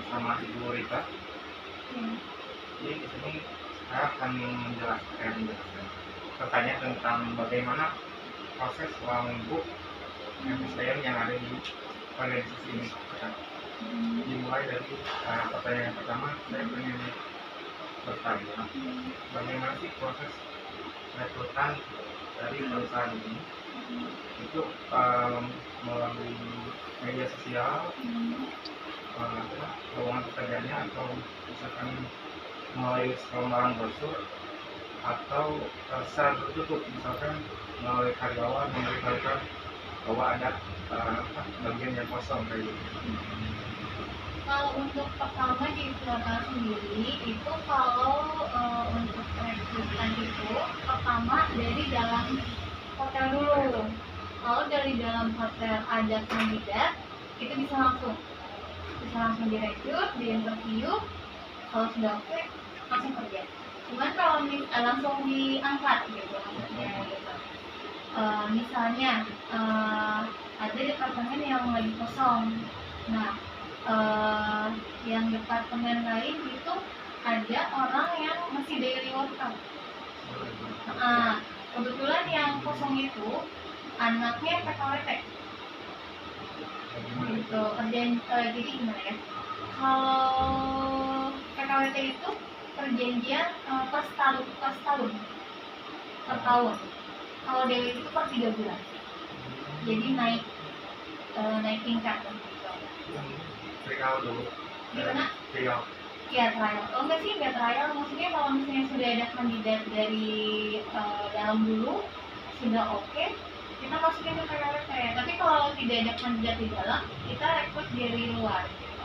sama Ibu Rita. Jadi di sini saya akan menjelaskan bertanya tentang bagaimana proses ruang lingkup FSTM yang ada di organisasi ini. Dimulai dari pertanyaan pertama, saya ingin bertanya bagaimana sih proses rekrutan dari perusahaan ini itu melalui media sosial, lowongan pekerjaannya, atau misalkan melalui lamaran brosur, atau secara tertutup misalkan melalui karyawan memberitahukan bahwa ada bagian yang kosong kayak gitu. Kalau untuk pertama di Surabaya sendiri itu kalau untuk rekrutan itu pertama dari dalam hotel dulu. Kalau dari dalam hotel ada kandidat itu bisa langsung direkrut, di interview. Kalau sudah oke langsung kerja. Cuman kalau langsung diangkat gitu maksudnya gitu. Misalnya ada departemen yang lagi kosong. Nah, yang departemen lain itu ada orang yang masih daily worker. Kebetulan yang kosong itu anaknya PKWT. Gitu. Jadi gimana ya? Kalau PKWT itu perjanjian per tahun. Kalau daily itu per 3 bulan. Jadi naik tingkat gitu. Trial dulu. Gimana? Trial. Ya trial. Oh enggak sih, enggak trial. Maksudnya kalau misalnya sudah ada kandidat dari dalam dulu sudah oke, kita masukin ke PKWT. Tapi kalau tidak ada kandidat di dalam, kita rekrut dari luar. Gitu.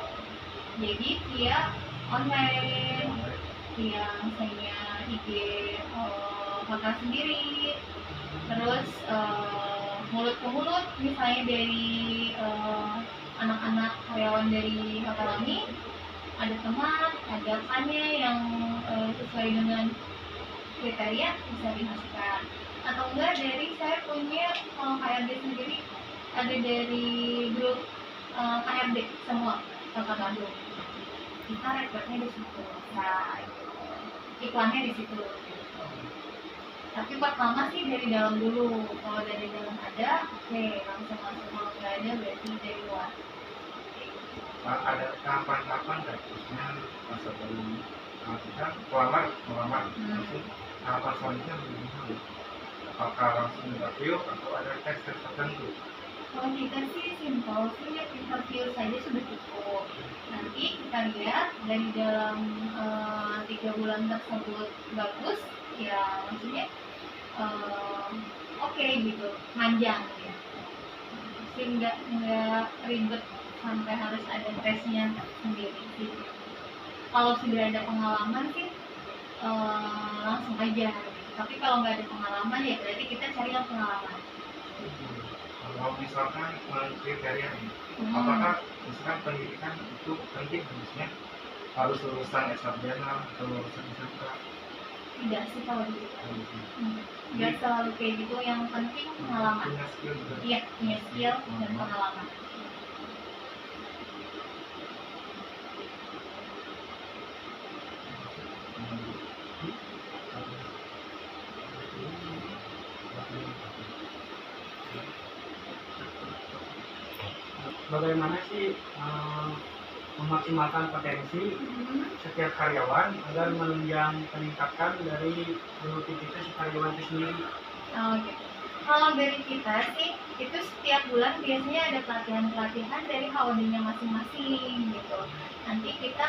Jadi dia online, dia misalnya IG hotel sendiri, terus mulut ke mulut misalnya dari anak-anak karyawan dari hotel ini ada teman, ada rekannya yang sesuai dengan kriteria bisa dimasukkan. Atau enggak dari saya punya HRD sendiri, ada dari grup HRD semua Kota Bandung. Kita rekrutnya di situ, nah iklannya di situ. Tapi pertama sih dari dalam dulu. Kalau dari dalam ada, oke, langsung masuk. Kalau nggak ada berarti dari luar. Ada kapan-kapan nggak? Maksudnya sebelum kita melamar, tahapan selanjutnya bagaimana? Apakah langsung interview atau ada tes tertentu? Kalau kita sih simpel sih, interview saja sudah cukup. Nanti kita lihat dari dalam 3 bulan tersebut bagus, ya maksudnya oke gitu, panjang gitu. Sehingga nggak ribet sampai harus ada tesnya sendiri gitu. Kalau sudah ada pengalaman sih langsung aja. Tapi kalau nggak ada pengalaman ya berarti kita cari yang pengalaman. Kalau misalkan kriteria ini, apakah misalkan pendidikan itu penting, harusnya harus lulusan S sarjana atau lulusan SMK? Tidak sih kalau gitu. Nggak selalu kayak gitu, yang penting pengalaman. Punya skill juga. Iya, punya skill dan pengalaman. Bagaimana sih memaksimalkan potensi setiap karyawan agar meningkatkan dari produktivitas karyawan itu sendiri? Oke. Kalau dari kita sih itu setiap bulan biasanya ada pelatihan dari HOD-nya masing-masing gitu. Nanti kita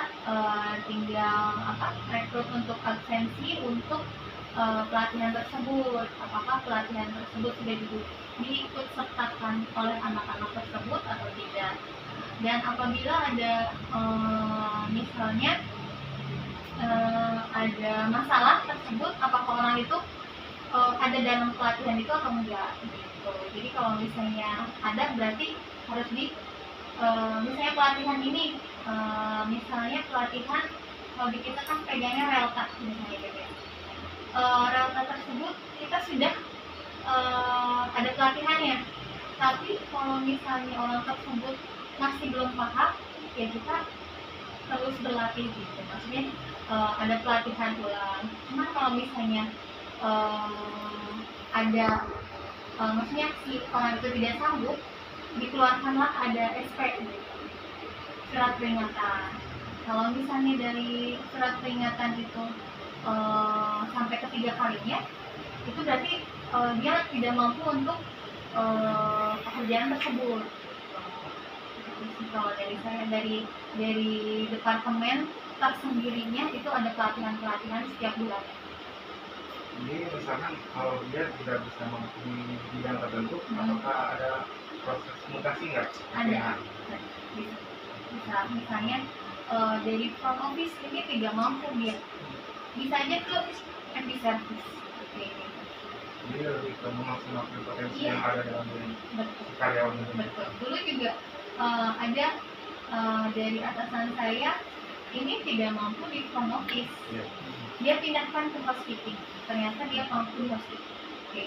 tinggal rekrut untuk absensi untuk pelatihan tersebut. Apakah pelatihan tersebut sudah diikut sertakan oleh anak-anak tersebut atau tidak? Dan apabila ada misalnya ada masalah tersebut, apakah orang itu ada dalam pelatihan itu atau enggak gitu. Jadi kalau misalnya ada berarti harus misalnya pelatihan ini misalnya pelatihan kalau di kita kan pegangnya relta misalnya gitu. Relta tersebut kita sudah ada pelatihannya. Tapi kalau misalnya orang tersebut masih belum paham, ya kita terus berlatih gitu. Maksudnya ada pelatihan ulang. Cuma kalau misalnya ada maksudnya si orang itu tidak sanggup, dikeluarkanlah ada SP gitu, surat peringatan. Kalau misalnya dari surat peringatan itu sampai ketiga kalinya, itu berarti dia tidak mampu untuk pekerjaan tersebut. Kalau dari saya, dari departemen tersendirinya itu ada pelatihan setiap bulan. Jadi misalkan kalau dia tidak bisa mampu di bidang tertentu, apakah ada proses mutasi nggak? Ada. Bisa misalnya dari front office ini tidak mampu dia, bisa aja ke FD service. Jadi lebih ke memaksimalkan potensi Iya. yang ada dalam diri Betul. karyawan itu. Betul. Dulu juga ada dari atasan saya ini tidak mampu di front office. Iya. Dia pindahkan ke housekeeping. Ternyata dia mampu di housekeeping. Oke.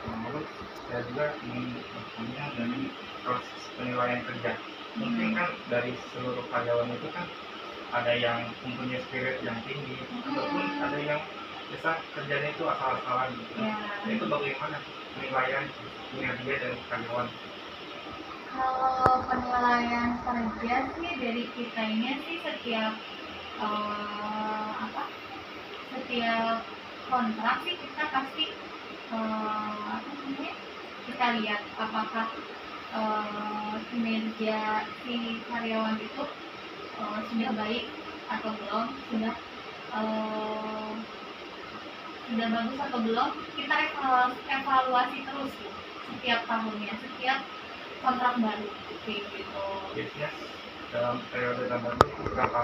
Menurut saya juga ingin bertanya dari proses penilaian kerja. Mungkin kan dari seluruh karyawan itu kan ada yang mempunyai spirit yang tinggi, ataupun ada yang biasa kerjanya itu asal-asalan gitu. Ya. Nah, itu bagaimana penilaian kinerja dari karyawan? Kalau penilaian kerja sih dari kitanya sih setiap setiap kontrak sih kita pasti kita lihat apakah kinerja si karyawan itu sudah baik atau belum, sudah bagus atau belum, kita evaluasi terus gitu, setiap tahunnya, setiap kontrak baru kayak gitu. Biasanya dalam periode tambah itu berapa?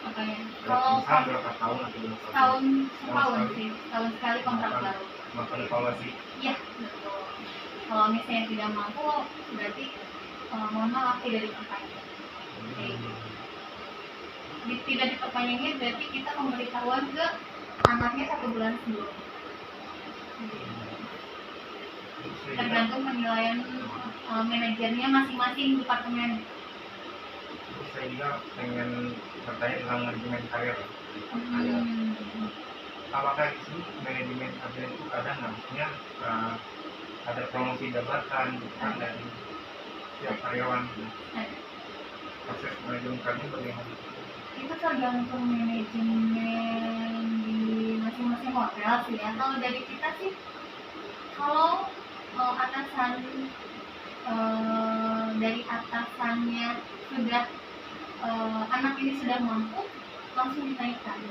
Makanya kalau Berapa tahun atau berapa setahun sih, setahun sekali kontrak baru. Melakukan evaluasi. Iya, betul. Kalau misalnya tidak mampu, berarti mohon maaf tidak diperpanjang. Tidak diperpanjangnya berarti kita memberitahuan ke anaknya 1 bulan sebelum. Tergantung penilaian manajernya masing-masing departemen. Saya juga pengen bertanya tentang manajemen karir. Apakah di sini manajemen karir itu ada namanya ada promosi jabatan bukan dari setiap karyawan? Proses manajemen karir bagaimana? Itu tergantung manajemen di masing-masing hotel sih ya. Kalau dari kita sih, kalau atasan dari atasannya sudah anak ini sudah mampu, langsung dinaikkan.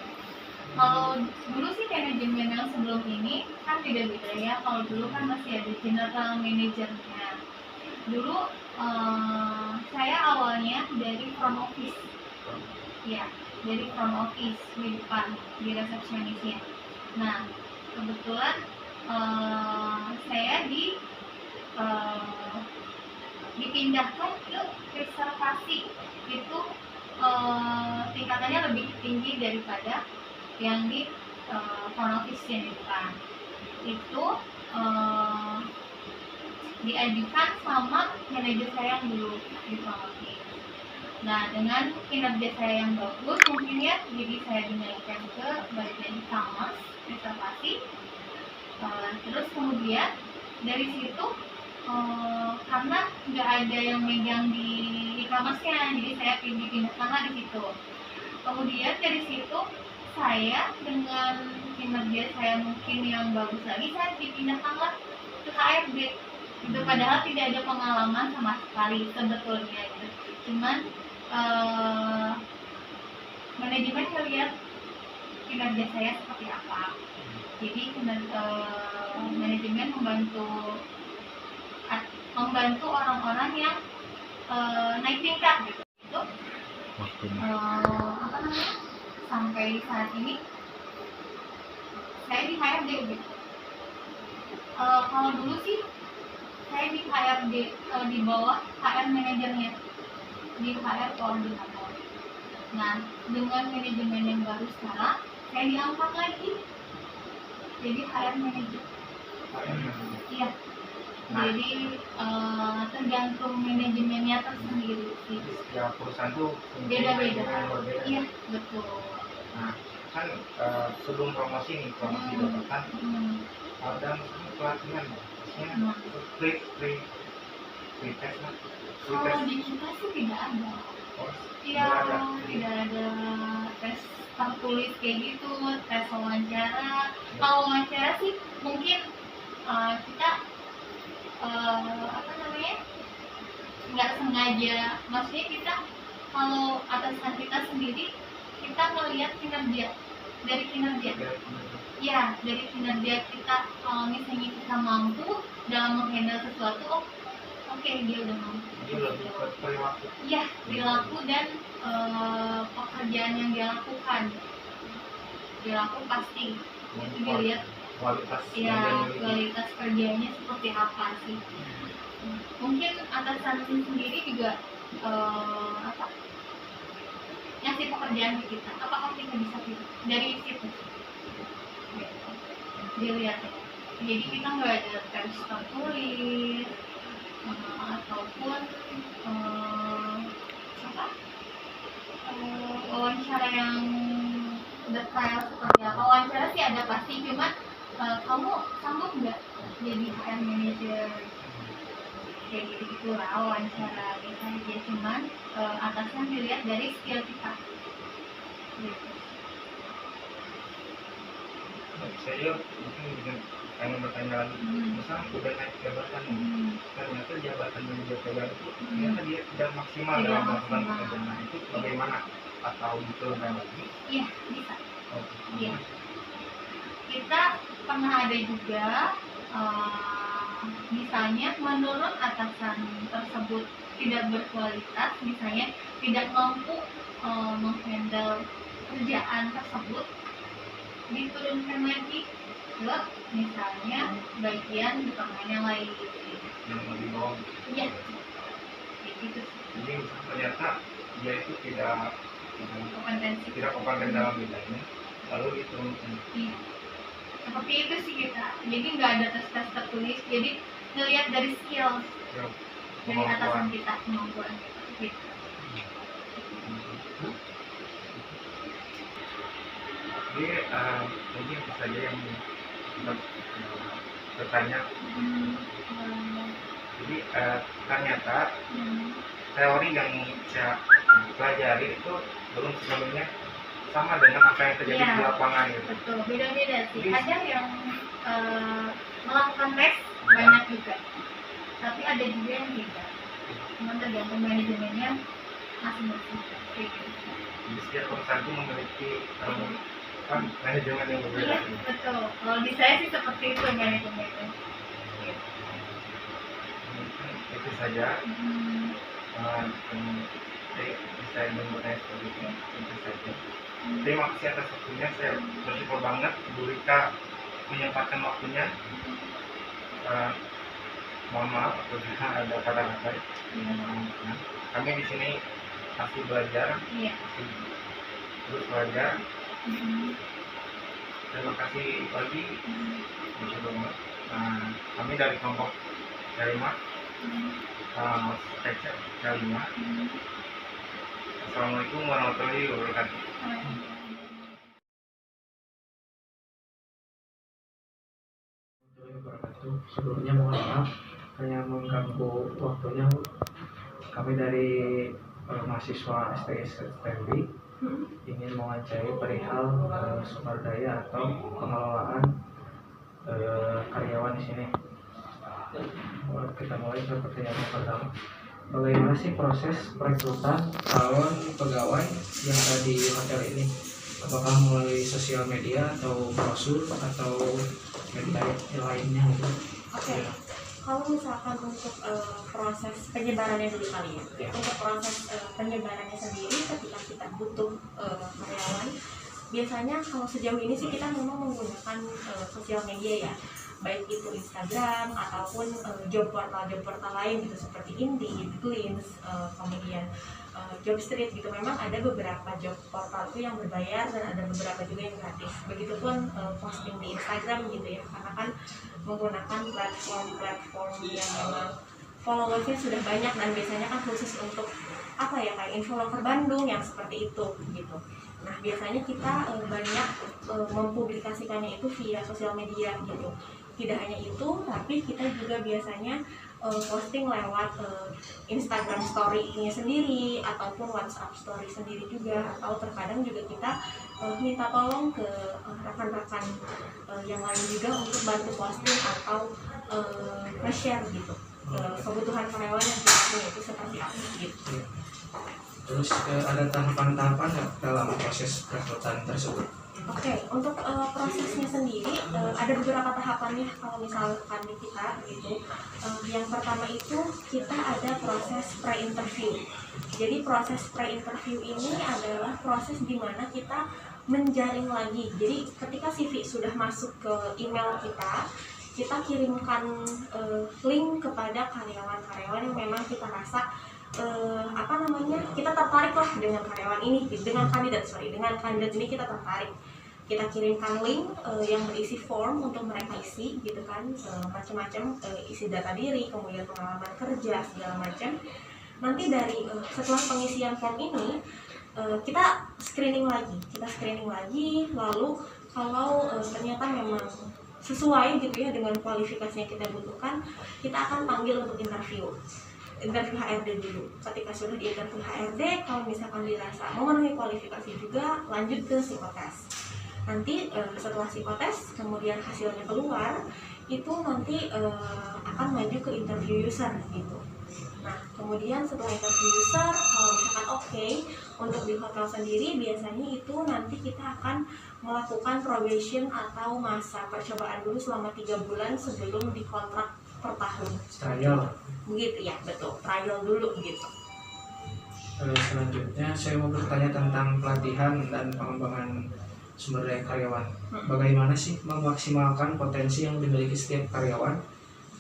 Kalau dulu sih manajemen yang sebelum ini kan tidak beda ya. Kalau dulu kan masih ada general manajernya. Dulu saya awalnya dari front office. Ya, dari front office di depan, di resepsionisnya. Nah, kebetulan saya dipindahkan ke reservasi. Itu tingkatannya lebih tinggi daripada yang di front office yang di depan. Itu diajukan sama manajer saya yang dulu di front office. Nah, dengan kinerja saya yang bagus, mungkin ya, jadi saya dinaikkan ke bagian e-commerce, reservasi. Terus kemudian dari situ, karena nggak ada yang megang di e-commerce-nya, jadi saya dipindahkanlah di situ. Kemudian dari situ, saya dengan kinerja saya mungkin yang bagus lagi, saya dipindahkanlah ke HRD. Itu padahal tidak ada pengalaman sama sekali sebetulnya gitu. Cuman manajemen melihat kinerja saya seperti apa, jadi manajemen membantu orang-orang yang naik tingkat gitu. Itu sampai saat ini saya di HRD gitu. Kalau dulu sih saya di HRD di bawah HR manajernya, di HR koordinator. Nah, dengan manajemen yang baru sekarang, saya diangkat lagi jadi HR manager. Iya. Jadi tergantung manajemennya tersendiri sih. Setiap perusahaan tuh Beda-beda. yang berbeda. Iya, betul. Nah, kan sebelum promosi didapatkan ada misalnya pelatihan, maksudnya free test lah. Free Kalau test. di kita sih tidak ada. Oh, Iya, tidak ada. tidak ada tes tertulis kayak gitu, tes wawancara. Kalau wawancara sih mungkin kita apa namanya, nggak sengaja, maksudnya kita kalau atasan kita sendiri kita melihat kinerja, dari kinerja. Ya, dari kinerja kita, kalau misalnya kita mampu dalam menghandle sesuatu, oke, dia udah mampu. Jadi lebih ke perilaku. Iya, perilaku dan pekerjaan yang dia lakukan. Perilaku pasti itu dilihat. Kualitas Ya, kualitas kerjanya seperti apa sih. Mungkin atasan sendiri juga apa, ngasih pekerjaan ke kita, apakah kita bisa pilih dari situ gitu. Dilihat ya. Jadi kita nggak ada tes tertulis ataupun apa, wawancara yang detail seperti apa. Wawancara sih ada pasti, cuma kamu sanggup nggak jadi HR manager kayak gitu lah wawancara biasanya dia, cuman atasnya dilihat dari skill kita gitu. Saya mungkin pengen bertanya lagi, misalnya udah naik jabatan, ternyata jabatan yang dia pegang itu ternyata dia tidak maksimal dalam melakukan pekerjaan. Nah, itu bagaimana? Atau diturunkan lagi? Iya, bisa. Oh, Iya. Kita pernah ada juga misalnya menurut atasan tersebut tidak berkualitas, misalnya tidak mampu menghandle kerjaan tersebut, diturunkan lagi ke misalnya bagian departemen yang lain. yang lebih bawah. Iya, kayak gitu. Jadi ternyata dia itu tidak kompeten dalam bidangnya, lalu diturunkan. Iya. Seperti itu sih kita. Jadi nggak ada tes tertulis. Jadi ngelihat dari skill dari atasan kita, kemampuan kita. Gitu. Jadi mungkin itu saja yang bertanya. Jadi ternyata teori yang saya pelajari itu belum sepenuhnya sama dengan apa yang terjadi di lapangan gitu. Betul, beda-beda sih. Ada yang melakukan tes banyak juga, tapi ada juga yang tidak. Cuma tergantung manajemennya masing-masing. Di setiap perusahaan itu memiliki kan manajemen yang berbeda. Iya, betul. Kalau di saya sih seperti itu manajemennya. Itu saja. Saya ingin bertanya seperti itu saja. Terima kasih atas waktunya. Saya bersyukur banget Bu Rika menyempatkan waktunya. Mohon maaf apabila ada kata-kata. Kami di sini masih belajar, terus belajar. Terima kasih lagi. Bersyukur banget. Kami dari kelompok Karima, Karima. Assalamualaikum warahmatullahi wabarakatuh. Sebelumnya mohon maaf hanya mengganggu waktunya. Kami dari mahasiswa STS STMB ingin mewawancarai perihal sumber daya atau pengelolaan karyawan di sini. Kita mulai ke pertanyaan yang pertama. Bagaimana sih proses perekrutan calon pegawai yang ada di hotel ini? Apakah melalui sosial media atau brosur atau media lainnya gitu? Oke. Kalau misalkan untuk proses penyebarannya dulu kali ya. Untuk proses penyebarannya sendiri ketika kita butuh karyawan, biasanya kalau sejauh ini sih kita memang menggunakan sosial media ya, baik itu Instagram ataupun job portal lain gitu seperti Indeed, Glints, kemudian Jobstreet gitu. Memang ada beberapa job portal itu yang berbayar dan ada beberapa juga yang gratis. Begitupun posting di Instagram gitu ya, karena kan menggunakan platform yang memang followersnya sudah banyak dan biasanya kan khusus untuk apa ya, kayak influencer Bandung yang seperti itu gitu. Nah biasanya kita banyak mempublikasikannya itu via sosial media gitu. Tidak hanya itu, tapi kita juga biasanya posting lewat Instagram story-nya sendiri ataupun WhatsApp story sendiri juga, atau terkadang juga kita minta tolong ke rekan-rekan yang lain juga untuk bantu posting atau nge-share gitu kebutuhan karyawan yang kita punya itu seperti apa gitu. Terus ada tahapan-tahapan nggak dalam proses perekrutan tersebut? Oke, untuk prosesnya sendiri ada beberapa tahapannya kalau misalkan di kita gitu. Yang pertama itu kita ada proses pre-interview. Jadi proses pre-interview ini adalah proses di mana kita menjaring lagi. Jadi ketika CV sudah masuk ke email kita kirimkan link kepada karyawan-karyawan yang memang kita rasa kita tertarik lah dengan karyawan ini, dengan kandidat ini kita tertarik. Kita kirimkan link yang berisi form untuk mereka isi gitu kan, macam-macam, isi data diri, kemudian pengalaman kerja segala macam. Nanti dari setelah pengisian form ini kita screening lagi, lalu kalau ternyata memang sesuai gitu ya dengan kualifikasi yang kita butuhkan, kita akan panggil untuk interview HRD dulu. Ketika sudah di interview HRD, kalau misalkan dirasa memenuhi kualifikasi juga, lanjut ke psikotes. Nanti setelah psikotes, kemudian hasilnya keluar, itu nanti akan maju ke interview user gitu. Nah, kemudian setelah interview user, kalau misalkan oke, untuk di hotel sendiri biasanya itu nanti kita akan melakukan probation atau masa percobaan dulu selama 3 bulan sebelum dikontrak per tahun. Trial. Begitu ya, betul. Trial dulu gitu. Selanjutnya saya mau bertanya tentang pelatihan dan pengembangan sumber daya karyawan. Bagaimana sih memaksimalkan potensi yang dimiliki setiap karyawan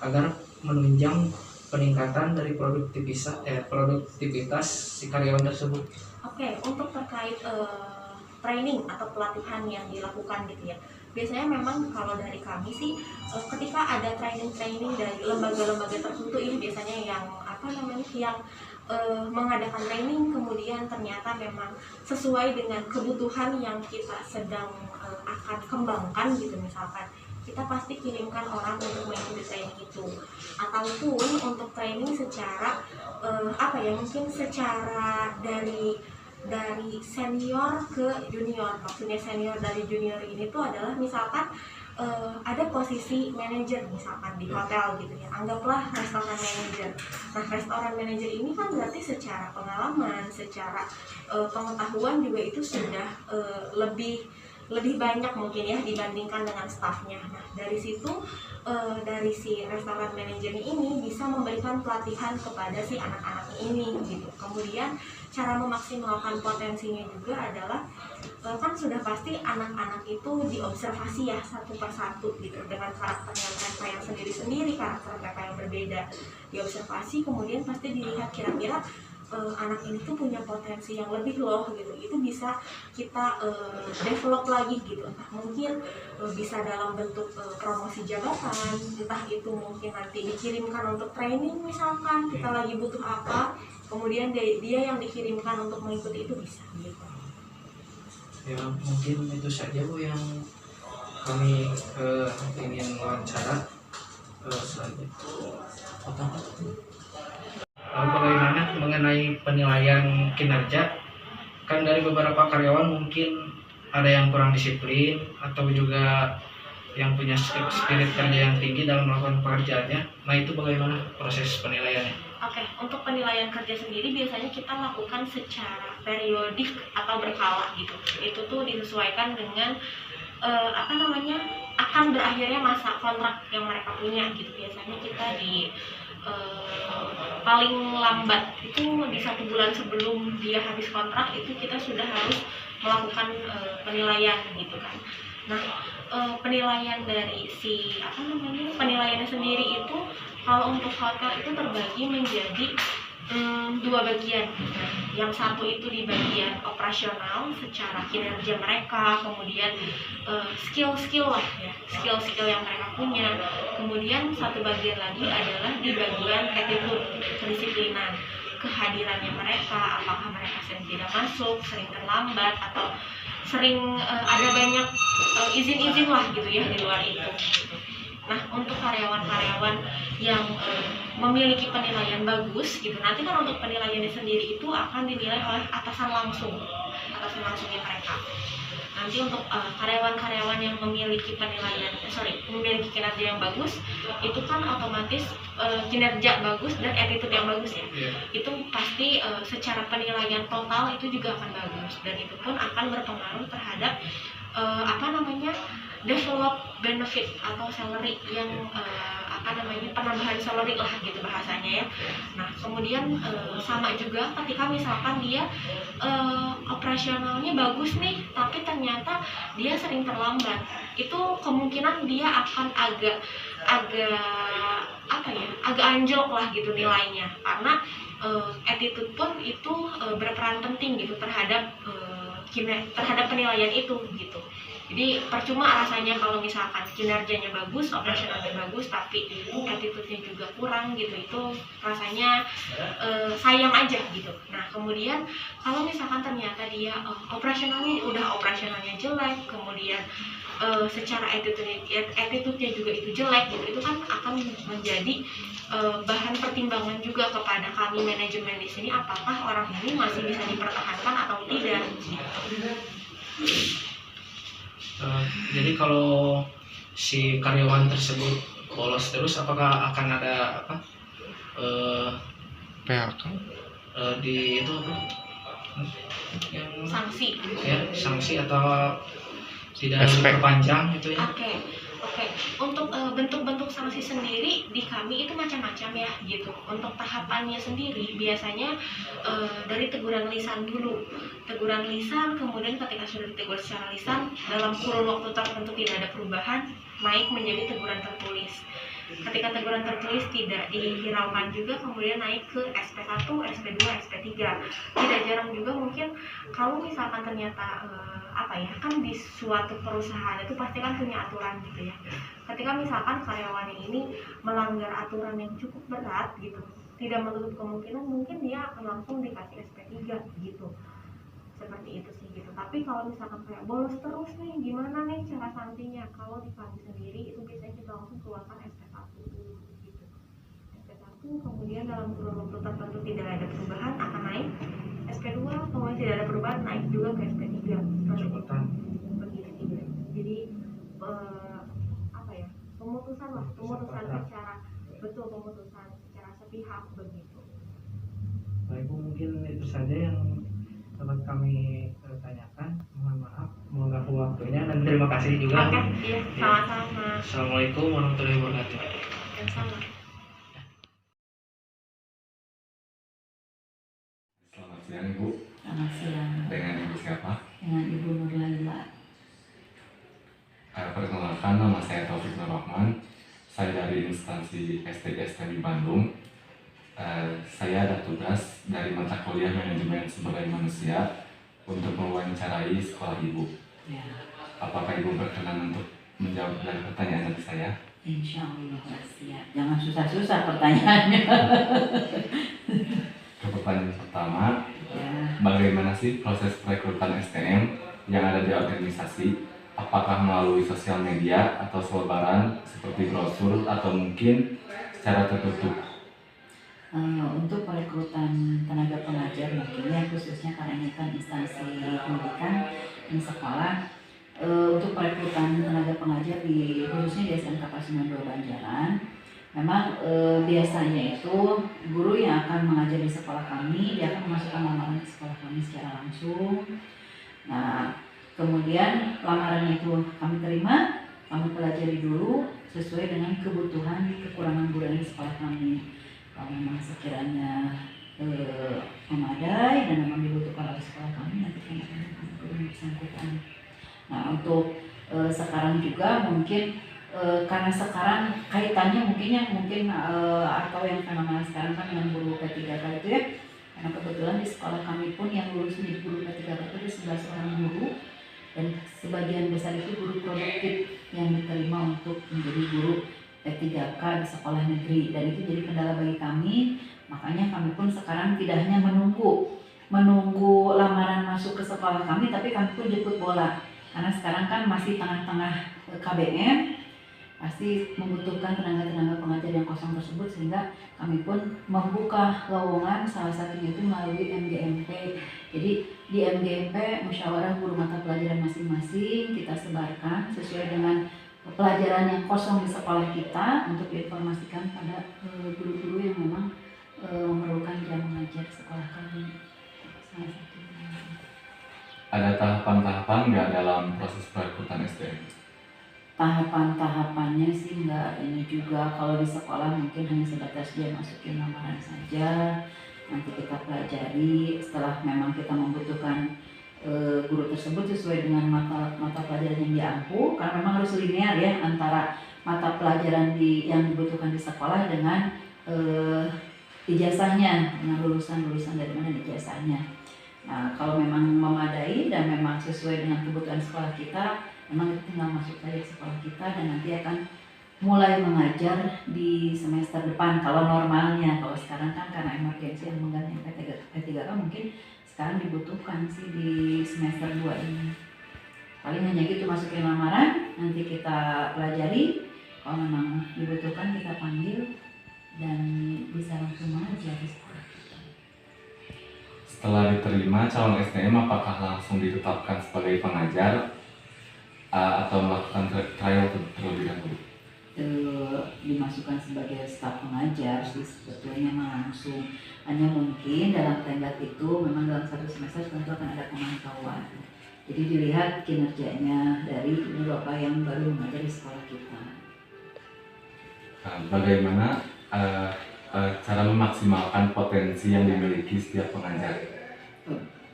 agar menunjang peningkatan dari produktivitas si karyawan tersebut? Oke, untuk terkait training atau pelatihan yang dilakukan gitu ya. Biasanya memang kalau dari kami sih ketika ada training dari lembaga-lembaga tertentu ini biasanya yang mengadakan training, kemudian ternyata memang sesuai dengan kebutuhan yang kita sedang akan kembangkan gitu, misalkan kita pasti kirimkan orang untuk mengikuti training itu, ataupun untuk training secara mungkin secara dari senior ke junior. Maksudnya senior dari junior ini tuh adalah misalkan ada posisi manajer misalkan di hotel gitu ya, anggaplah restoran manager. Nah, restoran manager ini kan berarti secara pengalaman, secara pengetahuan juga itu sudah lebih banyak mungkin ya dibandingkan dengan staffnya. Nah, dari situ dari si restoran manajer ini bisa memberikan pelatihan kepada si anak-anak ini gitu. Kemudian cara memaksimalkan potensinya juga adalah kan sudah pasti anak-anak itu diobservasi ya satu persatu gitu, dengan karakternya mereka yang sendiri-sendiri, karakter mereka yang berbeda diobservasi, kemudian pasti dilihat kira-kira anak ini tuh punya potensi yang lebih loh gitu. Itu bisa kita develop lagi gitu, entah mungkin bisa dalam bentuk promosi jabatan, entah itu mungkin nanti dikirimkan untuk training misalkan kita lagi butuh apa, kemudian dia yang dikirimkan untuk mengikuti itu bisa gitu. Ya mungkin itu saja Bu yang kami ingin wawancara. Selanjutnya bagaimana mengenai penilaian kinerja? Kan dari beberapa karyawan mungkin ada yang kurang disiplin atau juga yang punya spirit kerja yang tinggi dalam melakukan pekerjaannya. Nah, itu bagaimana proses penilaiannya? Oke, untuk penilaian kerja sendiri biasanya kita lakukan secara periodik atau berkala gitu. Itu tuh disesuaikan dengan akan berakhirnya masa kontrak yang mereka punya gitu. Biasanya kita di paling lambat itu di 1 bulan sebelum dia habis kontrak itu kita sudah harus melakukan penilaian gitu kan. Nah, penilaian dari penilaiannya sendiri itu kalau untuk hotel itu terbagi menjadi dua bagian. Yang satu itu di bagian operasional secara kinerja mereka, kemudian skill-skill lah ya, skill-skill yang mereka punya. Kemudian satu bagian lagi adalah di bagian attitude, kedisiplinan, kehadirannya mereka, apakah mereka sering tidak masuk, sering terlambat, atau sering ada banyak izin-izin lah gitu ya di luar itu. Nah, untuk karyawan-karyawan yang memiliki penilaian bagus gitu, nanti kan untuk penilaiannya sendiri itu akan dinilai oleh atasan langsungnya mereka. Nanti untuk karyawan-karyawan yang memiliki memiliki kinerja yang bagus, itu kan otomatis kinerja bagus dan attitude yang bagus ya. Itu pasti secara penilaian total itu juga akan bagus, dan itu pun akan berpengaruh terhadap develop benefit atau salary yang penambahan salary lah gitu bahasanya ya. Nah, kemudian sama juga ketika misalkan dia operasionalnya bagus nih, tapi ternyata dia sering terlambat, itu kemungkinan dia akan agak anjlok lah gitu nilainya, karena attitude pun itu berperan penting gitu terhadap penilaian itu gitu. Jadi percuma rasanya kalau misalkan kinerjanya bagus, operasionalnya bagus, tapi attitude-nya juga kurang gitu, itu rasanya sayang aja gitu. Nah, kemudian kalau misalkan ternyata dia operasionalnya jelek, kemudian secara attitude-nya juga itu jelek gitu, itu kan akan menjadi bahan pertimbangan juga kepada kami manajemen di sini, apakah orang ini masih bisa dipertahankan atau tidak. Jadi kalau si karyawan tersebut bolos terus, apakah akan ada PHK di itu yang sanksi atau tidak diperpanjang itu ya? Oke. Untuk bentuk-bentuk sanksi sendiri di kami itu macam-macam ya gitu. Untuk tahapannya sendiri biasanya dari teguran lisan dulu. Teguran lisan, kemudian ketika sudah ditegur secara lisan dalam kurun waktu tertentu tidak ada perubahan, naik menjadi teguran tertulis. Ketika teguran tertulis tidak dihiraukan juga, kemudian naik ke SP1, SP2, SP3. Tidak jarang juga mungkin kalau misalkan ternyata kan di suatu perusahaan itu pasti kan punya aturan gitu ya. Ketika misalkan karyawan ini melanggar aturan yang cukup berat gitu, tidak menutup kemungkinan mungkin dia akan langsung dikasih SP3 gitu. Seperti itu sih gitu. Tapi kalau misalkan kayak bolos terus nih, gimana nih cara sanksinya? Kalau di kami sendiri itu biasanya kita langsung keluarkan SP1 dulu gitu. SP1, kemudian dalam kurun waktu tertentu tidak ada perubahan akan naik SP2, kemudian tidak ada perubahan naik juga ke SP3. Jabatan. Begitu juga. Jadi pemutusan secara sepihak begitu. Baik Bu, mungkin itu saja yang dapat kami tanyakan. Mohon maaf mengganggu waktunya, dan terima kasih juga. Oke, iya, sama-sama. Assalamualaikum warahmatullahi wabarakatuh. Sama. Selamat siang Ibu. Selamat siang. Dengan Ibu siapa? Dengan Ibu Nurlaila. Perkenalkan, nama saya Taufik Nur Rahman. Saya dari instansi STGST di Bandung. Saya ada tugas dari mata kuliah manajemen sumber daya manusia untuk mewawancarai sekolah Ibu. Ya. Apakah Ibu berkenan untuk menjawab dari pertanyaan dari saya? Insya Allah siap. Jangan susah-susah pertanyaannya. Ke pertanyaan pertama, Ya. bagaimana sih proses perekrutan STM yang ada di organisasi? Apakah melalui sosial media atau selebaran seperti brosur atau mungkin secara tertutup? Untuk perekrutan tenaga pengajar mungkin ya, khususnya karena ini kan instansi pendidikan dan sekolah, untuk perekrutan tenaga pengajar khususnya di SMK Pasundan 2 Banjaran, memang biasanya itu guru yang akan mengajar di sekolah kami, dia akan memasukkan lamaran ke sekolah kami secara langsung. Nah, kemudian lamaran itu kami terima, kami pelajari dulu sesuai dengan kebutuhan kekurangan guru di sekolah kami. Kalau memang sekiranya memadai dan memang dibutuhkan oleh sekolah kami, nanti kami akan bersangkutan. Nah, untuk sekarang juga mungkin karena sekarang kaitannya mungkin atau yang fenomena sekarang kan dengan guru P3K itu ya, karena kebetulan di sekolah kami pun yang lulus menjadi guru P3K itu ada 11 orang guru, dan sebagian besar itu guru produktif yang diterima untuk menjadi guru P3K di sekolah negeri, dan itu jadi kendala bagi kami. Makanya kami pun sekarang tidak hanya menunggu lamaran masuk ke sekolah kami, tapi kami pun jemput bola, karena sekarang kan masih tengah-tengah KBM, pasti membutuhkan tenaga-tenaga pengajar yang kosong tersebut, sehingga kami pun membuka lowongan, salah satunya itu melalui MGMP. Jadi di MGMP musyawarah guru mata pelajaran masing-masing kita sebarkan sesuai dengan pelajaran yang kosong di sekolah kita untuk diinformasikan pada guru-guru yang memang memerlukan jam mengajar di sekolah kami. Salah satunya. Ada tahapan-tahapan nggak dalam proses perekrutan SDM? Tahapan-tahapannya sih enggak ini juga, kalau di sekolah mungkin hanya sebatas dia masukin lamaran saja, nanti kita pelajari. Setelah memang kita membutuhkan guru tersebut sesuai dengan mata pelajaran yang diampu, karena memang harus linear ya antara mata pelajaran yang dibutuhkan di sekolah dengan ijazahnya, dengan lulusan dari mana ijazahnya. Nah, kalau memang memadai dan memang sesuai dengan kebutuhan sekolah kita, memang itu tinggal masuk saja ke sekolah kita dan nanti akan mulai mengajar di semester depan kalau normalnya. Kalau sekarang kan karena emergensi yang mengganti P3K mungkin sekarang dibutuhkan sih di semester 2 ini. Paling hanya gitu, masukin lamaran, nanti kita pelajari, kalau memang dibutuhkan kita panggil dan bisa langsung mengajar di sekolah kita. Setelah diterima calon SDM, apakah langsung ditetapkan sebagai pengajar atau melakukan trial terlebih dahulu? Dimasukkan sebagai staf pengajar sih sebetulnya langsung, hanya mungkin dalam tenggat itu memang dalam satu semester tentu akan ada pemantauan, jadi dilihat kinerjanya dari guru apa yang baru mengajar di sekolah kita. Bagaimana cara memaksimalkan potensi yang dimiliki setiap pengajar?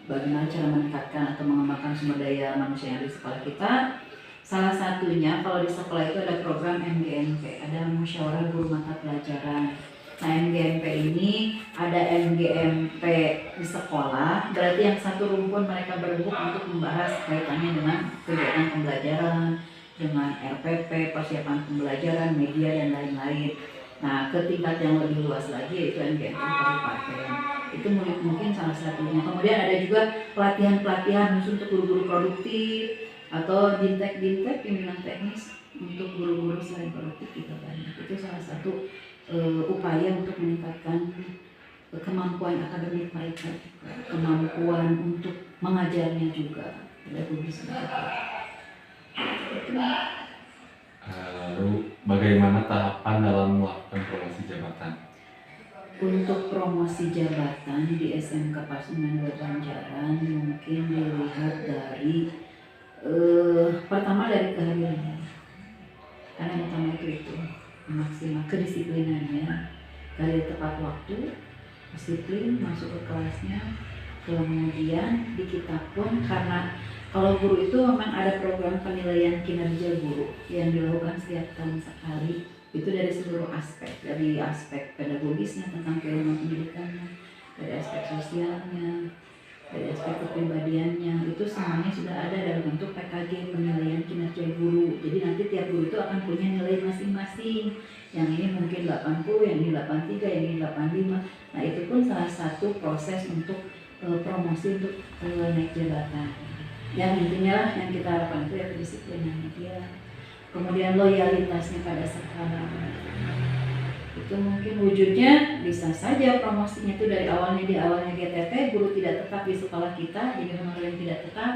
Bagaimana cara meningkatkan atau mengembangkan sumber daya manusia yang di sekolah kita? Salah satunya kalau di sekolah itu ada program MGMP, ada musyawarah guru mata pelajaran. Nah, MGMP ini ada MGMP di sekolah, berarti yang satu rumpun mereka berembuk untuk membahas kaitannya dengan kegiatan pembelajaran, dengan RPP, persiapan pembelajaran, media dan lain-lain. Nah, ke tingkat yang lebih luas lagi yaitu MGMP kabupaten. Itu mungkin salah satunya. Kemudian ada juga pelatihan-pelatihan khusus untuk guru-guru produktif atau bintek pimpinan teknis untuk guru-guru selain produktif juga banyak. Itu salah satu upaya untuk meningkatkan kemampuan akademik mereka, kemampuan untuk mengajarnya juga. Lalu bagaimana tahapan dalam melakukan promosi jabatan? Untuk promosi jabatan di SMK Pasundan Banjaran mungkin dilihat dari pertama dari kehadirannya, karena yang utama itu maksimal kedisiplinannya, hadir tepat waktu, disiplin masuk ke kelasnya. Kemudian di kita pun, karena kalau guru itu memang ada program penilaian kinerja guru yang dilakukan setiap tahun sekali, itu dari seluruh aspek, dari aspek pedagogisnya tentang keilmuan pendidikannya, dari aspek sosialnya, dari aspek kepribadiannya, itu semuanya sudah ada dalam bentuk PKG penilaian kinerja guru. Jadi nanti tiap guru itu akan punya nilai masing-masing. Yang ini mungkin 80, yang ini 83, yang ini 85. Nah, itu pun salah satu proses untuk promosi untuk naik jabatan. Yang intinya lah yang kita harapkan itu ya kedisiplinannya dia, kemudian loyalitasnya pada sekolah. Itu mungkin wujudnya bisa saja promosinya itu dari awalnya GTT, guru tidak tetap di sekolah kita, jadi honorer yang tidak tetap,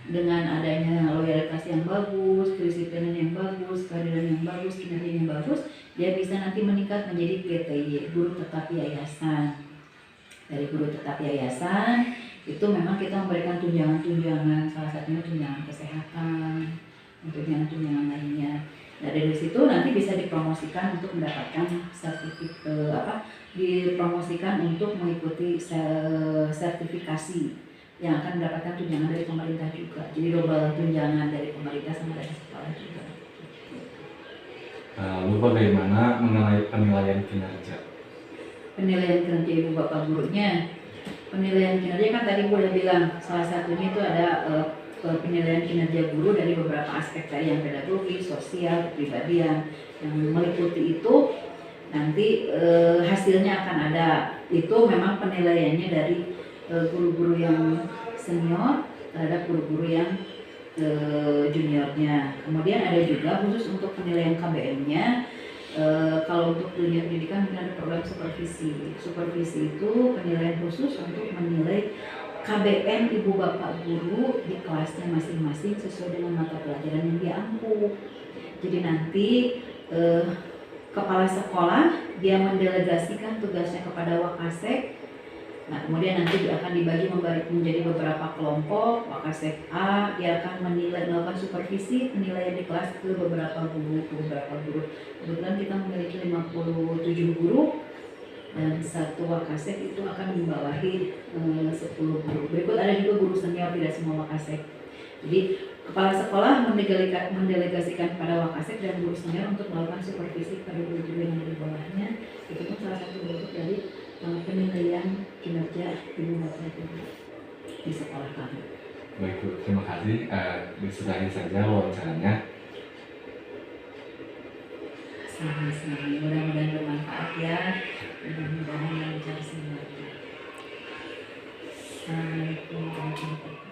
dengan adanya loyalitas yang bagus, kedisiplinan yang bagus, kehadiran yang bagus, kinerja yang bagus, dia bisa nanti meningkat menjadi GTY, guru tetap yayasan. Dari guru tetap yayasan itu memang kita memberikan tunjangan-tunjangan, salah satunya tunjangan kesehatan, tunjangan lainnya. Nah, dari situ nanti bisa dipromosikan untuk mendapatkan dipromosikan untuk mengikuti sertifikasi yang akan mendapatkan tunjangan dari pemerintah juga. Jadi double tunjangan dari pemerintah sama dari sekolah juga. Lalu bagaimana mengenai penilaian kinerja? Penilaian kinerja ibu bapak gurunya, penilaian kinerja kan tadi Bu udah bilang salah satunya itu ada penilaian kinerja guru dari beberapa aspek tadi yang pedagogis, sosial, kepribadian. Yang meliputi itu nanti hasilnya akan ada. Itu memang penilaiannya dari guru-guru yang senior terhadap guru-guru yang juniornya. Kemudian ada juga khusus untuk penilaian KBM-nya. Kalau untuk dunia pendidikan mungkin ada program supervisi. Supervisi itu penilaian khusus untuk menilai KBM ibu bapak guru di kelasnya masing-masing sesuai dengan mata pelajaran yang dia ampuh. Jadi nanti kepala sekolah dia mendelegasikan tugasnya kepada Wakasek. Nah, kemudian nanti akan dibagi menjadi beberapa kelompok. Wakasek A dia akan melakukan supervisi penilaian di kelas ke beberapa guru. Kebetulan kita memiliki 57 guru dan satu Wakasek itu akan membawahi 10 guru. Berikut ada juga guru senior, tidak semua Wakasek. Jadi kepala sekolah mendelegasikan kepada Wakasek dan guru senior untuk melakukan supervisi kepada guru-guru yang ada di bawahnya. Itu pun salah satu bentuk dari penilaian kinerja ibu bapak guru di sekolah kami. Baik Bu, terima kasih. Disudahi saja wawancaranya. Sama-sama, mudah-mudahan bermanfaat ya. Mudah-mudahan lancar semuanya. Assalamualaikum warahmatullahi wabarakatuh.